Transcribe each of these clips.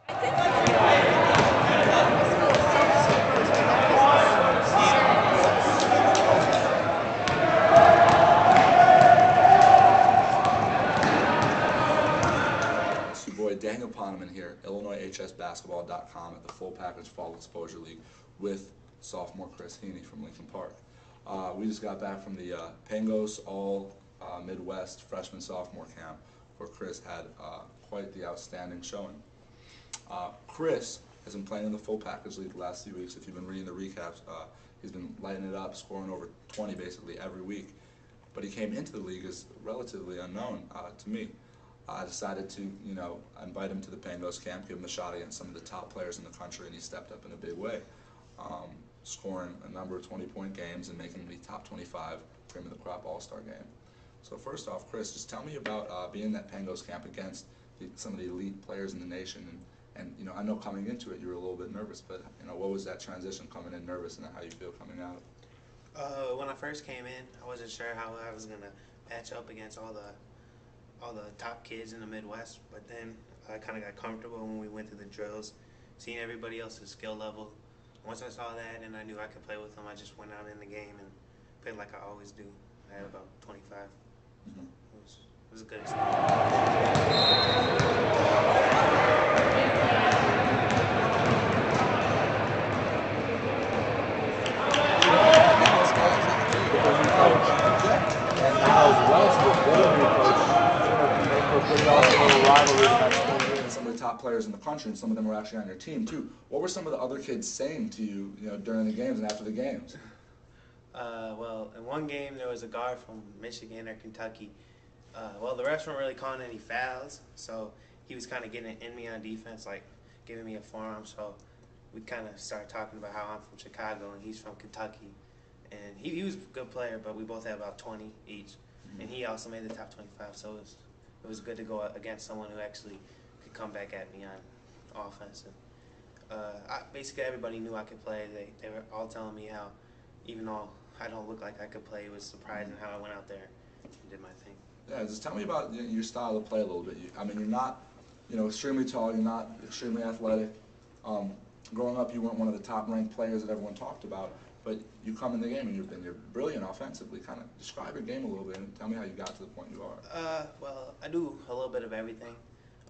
It's your boy Daniel Poneman here, IllinoisHSBasketball.com at the Full Package Fall Exposure League with sophomore Chris Heaney from Lincoln Park. We just got back from the Pangos All-Midwest Freshman Sophomore camp where Chris had quite the outstanding showing. Chris has been playing in the Full Package League the last few weeks. If you've been reading the recaps, he's been lighting it up, scoring over 20 basically every week. But he came into the league as relatively unknown to me. I decided to, invite him to the Pangos camp, give him a shot against some of the top players in the country, and he stepped up in a big way, scoring a number of 20-point games and making the top 25 cream of the crop All-Star game. So first off, Chris, just tell me about being in that Pangos camp against some of the elite players in the nation. And I know coming into it you were a little bit nervous, but what was that transition coming in nervous and how you feel coming out? When I first came in, I wasn't sure how I was gonna match up against all the top kids in the Midwest, but then I kind of got comfortable when we went through the drills, seeing everybody else's skill level. Once I saw that and I knew I could play with them, I just went out in the game and played like I always do. I had about 25. Mm-hmm. It was a good experience. Some of the top players in the country, and some of them were actually on your team too. What were some of the other kids saying to you, during the games and after the games? Well, in one game there was a guard from Michigan or Kentucky. Well, the refs weren't really calling any fouls, so he was kind of getting in me on defense, like giving me a forearm. So we kind of started talking about how I'm from Chicago and he's from Kentucky, and he was a good player, but we both had about 20 each, and he also made the top 25. So it was good to go against someone who actually could come back at me on offense. And basically everybody knew I could play. They were all telling me how, even though I don't look like I could play, it was surprising how I went out there and did my thing. Yeah, just tell me about your style of play a little bit. You're not, extremely tall. You're not extremely athletic. Growing up, you weren't one of the top-ranked players that everyone talked about. But you come in the game and you're brilliant offensively. Kind of describe your game a little bit and tell me how you got to the point you are. Well, I do a little bit of everything.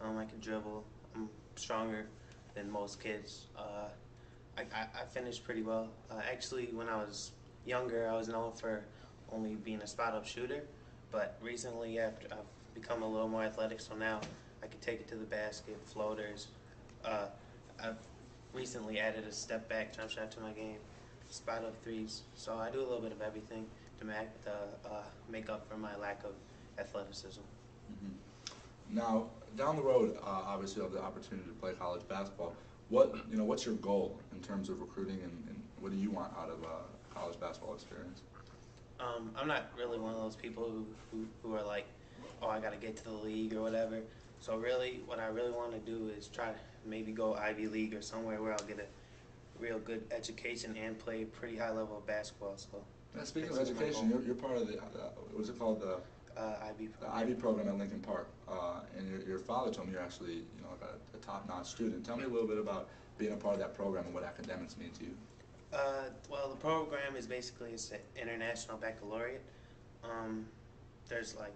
I can dribble. I'm stronger than most kids. I finished pretty well. Actually, when I was younger, I was known for only being a spot-up shooter. But recently, after I've become a little more athletic, so now I can take it to the basket, floaters. I've recently added a step-back jump shot to my game, spot-up threes. So I do a little bit of everything to make up for my lack of athleticism. Mm-hmm. Now, down the road, obviously you'll have the opportunity to play college basketball. What's your goal in terms of recruiting, and what do you want out of a college basketball experience? I'm not really one of those people who are like, oh, I got to get to the league or whatever. So really, what I really want to do is try to maybe go Ivy League or somewhere where I'll get a real good education and play pretty high level of basketball. So. Now, speaking of education, you're part of the what's it called, the IB program at Lincoln Park, and your father told me you're actually a top-notch student. Tell me a little bit about being a part of that program and what academics mean to you. Well, the program is basically it's an international baccalaureate. There's like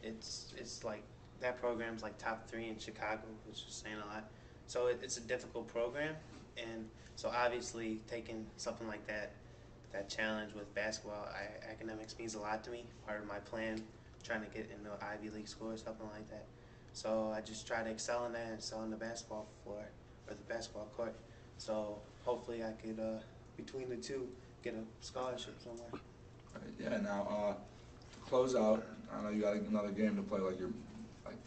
it's like that program's like top 3 in Chicago, which is saying a lot. So it's a difficult program, and so obviously taking something like that challenge with basketball, academics means a lot to me. Part of my plan, trying to get into an Ivy League school or something like that. So I just try to excel in that and excel on the basketball floor or the basketball court. So hopefully I could, between the two, get a scholarship somewhere. Yeah. Now to close out, I know you got another game to play, like your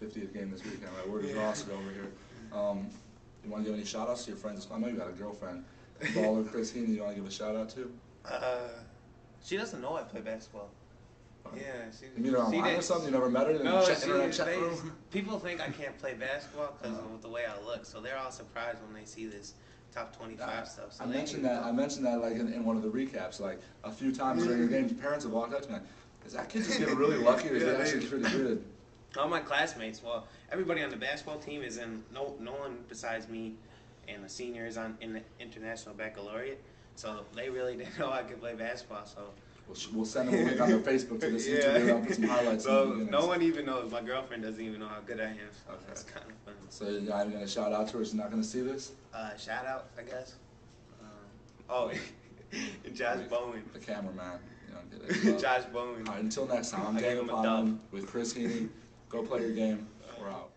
50th game this weekend. Right? We're exhausted over here. You want to give any shout-outs to your friends? I know you got a girlfriend, baller Chris Heaney. You want to give a shout-out to? She doesn't know I play basketball. Yeah, you meet her online or something? You never met her? No, people think I can't play basketball because of the way I look, so they're all surprised when they see this top 25 stuff. So I mentioned that like in one of the recaps, like a few times during your games. Parents have walked up to me like, "Is that kid just getting really lucky, or is he actually pretty good?" All my classmates, well, everybody on the basketball team is in. No one besides me and the seniors in the international baccalaureate. So they really didn't know I could play basketball. So we'll send them a link on their Facebook to this YouTube video. I'll put some highlights. So no one even knows. My girlfriend doesn't even know how good I am. So Okay. it's kind of funny. So you're not even gonna shout out to her? She's not gonna see this? Shout out, I guess. Josh Bowen. The cameraman. You know, Josh Bowen. All right, until next time, I'm I gave Daniel him a dub. Poneman with Chris Heaney. Go play your game. We're out.